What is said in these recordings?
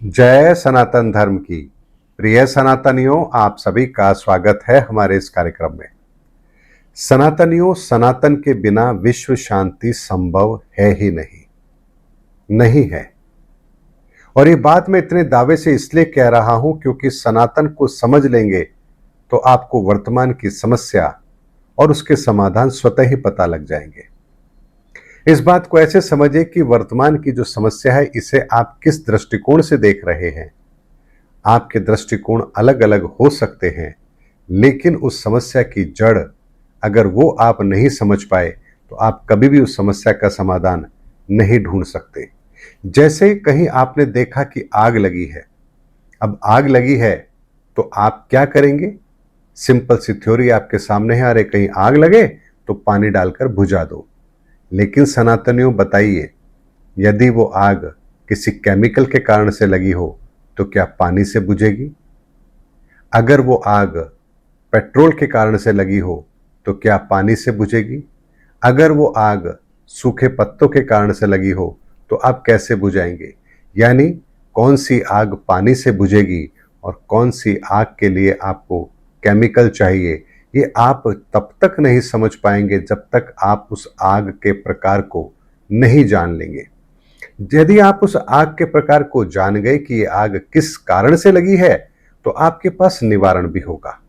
जय सनातन धर्म की। प्रिय सनातनियों, आप सभी का स्वागत है हमारे इस कार्यक्रम में। सनातनियों, सनातन के बिना विश्व शांति संभव है ही नहीं है। और ये बात मैं इतने दावे से इसलिए कह रहा हूं क्योंकि सनातन को समझ लेंगे तो आपको वर्तमान की समस्या और उसके समाधान स्वतः ही पता लग जाएंगे। इस बात को ऐसे समझिए कि वर्तमान की जो समस्या है इसे आप किस दृष्टिकोण से देख रहे हैं। आपके दृष्टिकोण अलग अलग हो सकते हैं, लेकिन उस समस्या की जड़ अगर वो आप नहीं समझ पाए तो आप कभी भी उस समस्या का समाधान नहीं ढूंढ सकते। जैसे कहीं आपने देखा कि आग लगी है, अब आग लगी है तो आप क्या करेंगे? सिंपल सी थ्योरी आपके सामने है, अरे कहीं आग लगे तो पानी डालकर बुझा दो। लेकिन सनातनियों बताइए, यदि वो आग किसी केमिकल के कारण से लगी हो तो क्या पानी से बुझेगी? अगर वो आग पेट्रोल के कारण से लगी हो तो क्या पानी से बुझेगी? अगर वो आग सूखे पत्तों के कारण से लगी हो तो आप कैसे बुझाएंगे? यानी कौन सी आग पानी से बुझेगी और कौन सी आग के लिए आपको केमिकल चाहिए, ये आप तब तक नहीं समझ पाएंगे जब तक आप उस आग के प्रकार को नहीं जान लेंगे। यदि आप उस आग के प्रकार को जान गए कि ये आग किस कारण से लगी है तो आपके पास निवारण भी होगा।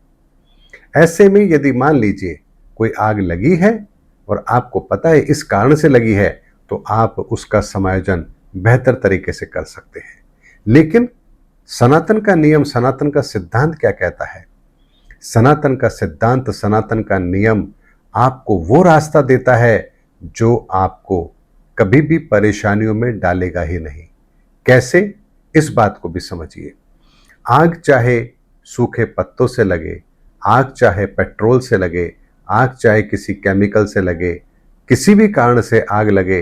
ऐसे में यदि मान लीजिए कोई आग लगी है और आपको पता है इस कारण से लगी है तो आप उसका समायोजन बेहतर तरीके से कर सकते हैं। लेकिन सनातन का नियम, सनातन का सिद्धांत क्या कहता है? सनातन का सिद्धांत, सनातन का नियम आपको वो रास्ता देता है जो आपको कभी भी परेशानियों में डालेगा ही नहीं। कैसे? इस बात को भी समझिए। आग चाहे सूखे पत्तों से लगे, आग चाहे पेट्रोल से लगे, आग चाहे किसी केमिकल से लगे, किसी भी कारण से आग लगे,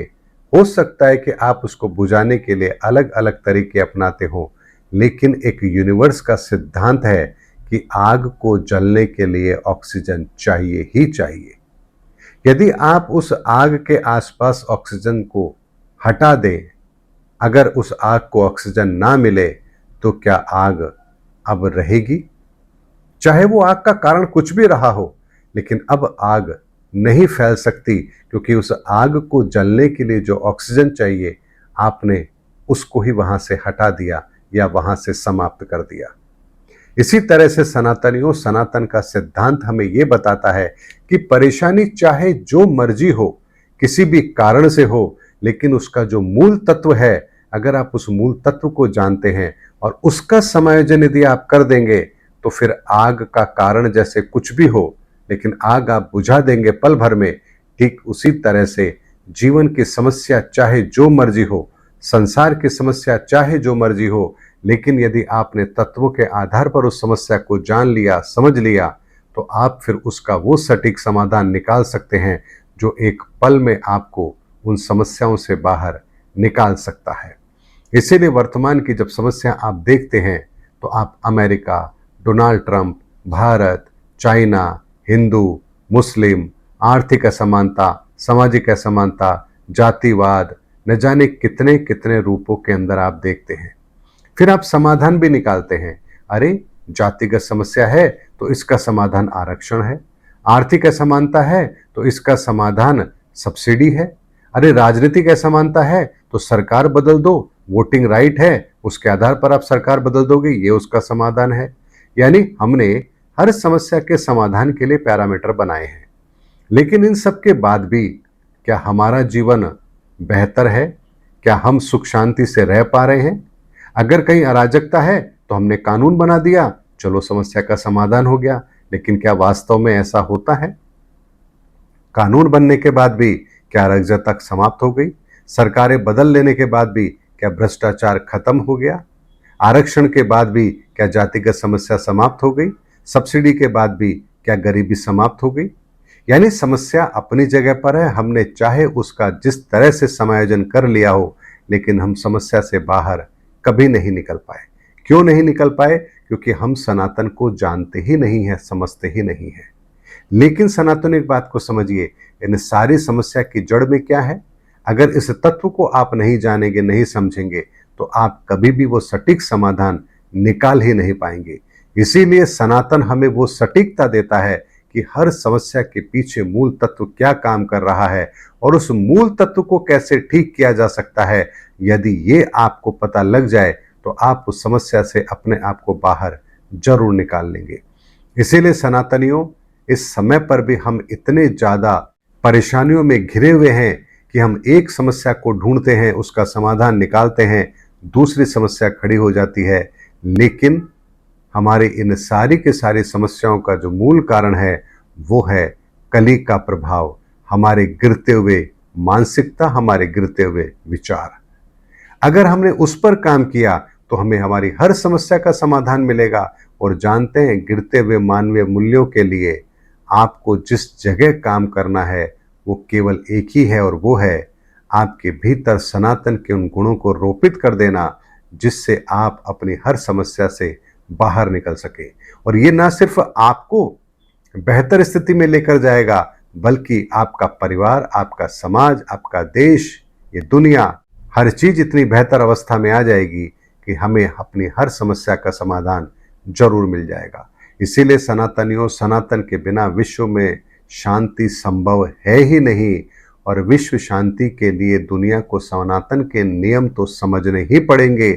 हो सकता है कि आप उसको बुझाने के लिए अलग अलग तरीके अपनाते हो, लेकिन एक यूनिवर्स का सिद्धांत है कि आग को जलने के लिए ऑक्सीजन चाहिए ही चाहिए। यदि आप उस आग के आसपास ऑक्सीजन को हटा दें, अगर उस आग को ऑक्सीजन ना मिले तो क्या आग अब रहेगी? चाहे वो आग का कारण कुछ भी रहा हो, लेकिन अब आग नहीं फैल सकती क्योंकि उस आग को जलने के लिए जो ऑक्सीजन चाहिए आपने उसको ही वहां से हटा दिया या वहां से समाप्त कर दिया। इसी तरह से सनातनियों, सनातन का सिद्धांत हमें यह बताता है कि परेशानी चाहे जो मर्जी हो, किसी भी कारण से हो, लेकिन उसका जो मूल तत्व है, अगर आप उस मूल तत्व को जानते हैं और उसका समायोजन यदि आप कर देंगे तो फिर आग का कारण जैसे कुछ भी हो, लेकिन आग आप बुझा देंगे पल भर में। ठीक उसी तरह से जीवन की समस्या चाहे जो मर्जी हो, संसार की समस्या चाहे जो मर्जी हो, लेकिन यदि आपने तत्वों के आधार पर उस समस्या को जान लिया, समझ लिया, तो आप फिर उसका वो सटीक समाधान निकाल सकते हैं जो एक पल में आपको उन समस्याओं से बाहर निकाल सकता है। इसीलिए वर्तमान की जब समस्या आप देखते हैं तो आप America, Donald Trump, Bharat, China, Hindu, Muslim, आर्थिक असमानता, सामाजिक असमानता, जातिवाद, न जाने कितने कितने रूपों के अंदर आप देखते हैं। फिर आप समाधान भी निकालते हैं। अरे जातिगत समस्या है तो इसका समाधान आरक्षण है, आर्थिक असमानता है तो इसका समाधान सब्सिडी है, अरे राजनीतिक असमानता है तो सरकार बदल दो, वोटिंग राइट है उसके आधार पर आप सरकार बदल दोगे, ये उसका समाधान है। यानी हमने हर समस्या के समाधान के लिए पैरामीटर बनाए हैं। लेकिन इन सब के बाद भी क्या हमारा जीवन बेहतर है? क्या हम सुख शांति से रह पा रहे हैं? अगर कहीं अराजकता है तो हमने कानून बना दिया, चलो समस्या का समाधान हो गया, लेकिन क्या वास्तव में ऐसा होता है? कानून बनने के बाद भी क्या अराजकता समाप्त हो गई? सरकारें बदल लेने के बाद भी क्या भ्रष्टाचार खत्म हो गया? आरक्षण के बाद भी क्या जातिगत समस्या समाप्त हो गई? सब्सिडी के बाद भी क्या गरीबी समाप्त हो गई? यानी समस्या अपनी जगह पर है, हमने चाहे उसका जिस तरह से समायोजन कर लिया हो, लेकिन हम समस्या से बाहर कभी नहीं निकल पाए। क्यों नहीं निकल पाए? क्योंकि हम सनातन को जानते ही नहीं है, समझते ही नहीं है। लेकिन सनातन एक बात को समझिए, इन सारी समस्या की जड़ में क्या है? अगर इस तत्व को आप नहीं जानेंगे, नहीं समझेंगे, तो आप कभी भी वो सटीक समाधान निकाल ही नहीं पाएंगे। इसीलिए सनातन हमें वो सटीकता देता है कि हर समस्या के पीछे मूल तत्व क्या काम कर रहा है और उस मूल तत्व को कैसे ठीक किया जा सकता है। यदि ये आपको पता लग जाए तो आप उस समस्या से अपने आप को बाहर जरूर निकाल लेंगे। इसीलिए सनातनियों, इस समय पर भी हम इतने ज्यादा परेशानियों में घिरे हुए हैं कि हम एक समस्या को ढूंढते हैं, उसका समाधान निकालते हैं, दूसरी समस्या खड़ी हो जाती है। लेकिन हमारी इन सारी की सारी समस्याओं का जो मूल कारण है वो है कली का प्रभाव, हमारे गिरते हुए मानसिकता, हमारे गिरते हुए विचार। अगर हमने उस पर काम किया तो हमें हमारी हर समस्या का समाधान मिलेगा। और जानते हैं, गिरते हुए मानवीय मूल्यों के लिए आपको जिस जगह काम करना है वो केवल एक ही है, और वो है आपके भीतर सनातन के उन गुणों को रोपित कर देना जिससे आप अपनी हर समस्या से बाहर निकल सके। और ये ना सिर्फ आपको बेहतर स्थिति में लेकर जाएगा, बल्कि आपका परिवार, आपका समाज, आपका देश, ये दुनिया, हर चीज इतनी बेहतर अवस्था में आ जाएगी कि हमें अपनी हर समस्या का समाधान जरूर मिल जाएगा। इसीलिए सनातनियों, सनातन के बिना विश्व में शांति संभव है ही नहीं। और विश्व शांति के लिए दुनिया को सनातन के नियम तो समझने ही पड़ेंगे।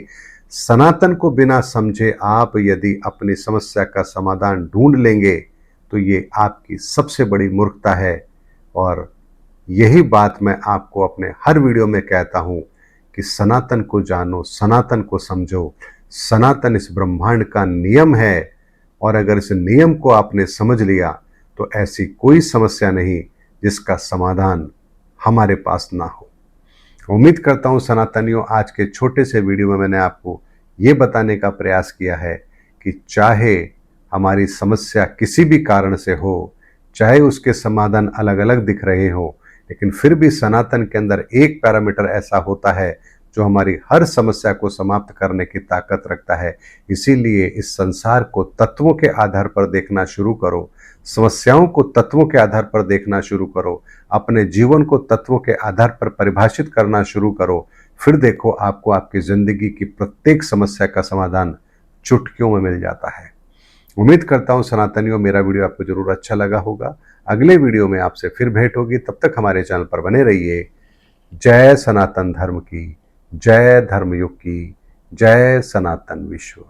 सनातन को बिना समझे आप यदि अपनी समस्या का समाधान ढूंढ लेंगे तो ये आपकी सबसे बड़ी मूर्खता है। और यही बात मैं आपको अपने हर वीडियो में कहता हूं कि सनातन को जानो, सनातन को समझो। सनातन इस ब्रह्मांड का नियम है, और अगर इस नियम को आपने समझ लिया तो ऐसी कोई समस्या नहीं जिसका समाधान हमारे पास ना हो। उम्मीद करता हूं सनातनियों, आज के छोटे से वीडियो में मैंने आपको ये बताने का प्रयास किया है कि चाहे हमारी समस्या किसी भी कारण से हो, चाहे उसके समाधान अलग अलग दिख रहे हो, लेकिन फिर भी सनातन के अंदर एक पैरामीटर ऐसा होता है जो हमारी हर समस्या को समाप्त करने की ताकत रखता है। इसीलिए इस संसार को तत्वों के आधार पर देखना शुरू करो, समस्याओं को तत्वों के आधार पर देखना शुरू करो, अपने जीवन को तत्वों के आधार पर परिभाषित करना शुरू करो। फिर देखो, आपको आपकी जिंदगी की प्रत्येक समस्या का समाधान चुटकियों में मिल जाता है। उम्मीद करता हूं सनातनियों, मेरा वीडियो आपको जरूर अच्छा लगा होगा। अगले वीडियो में आपसे फिर भेंट होगी, तब तक हमारे चैनल पर बने रहिए। जय सनातन धर्म की, जय धर्मयुग की, जय सनातन विश्व।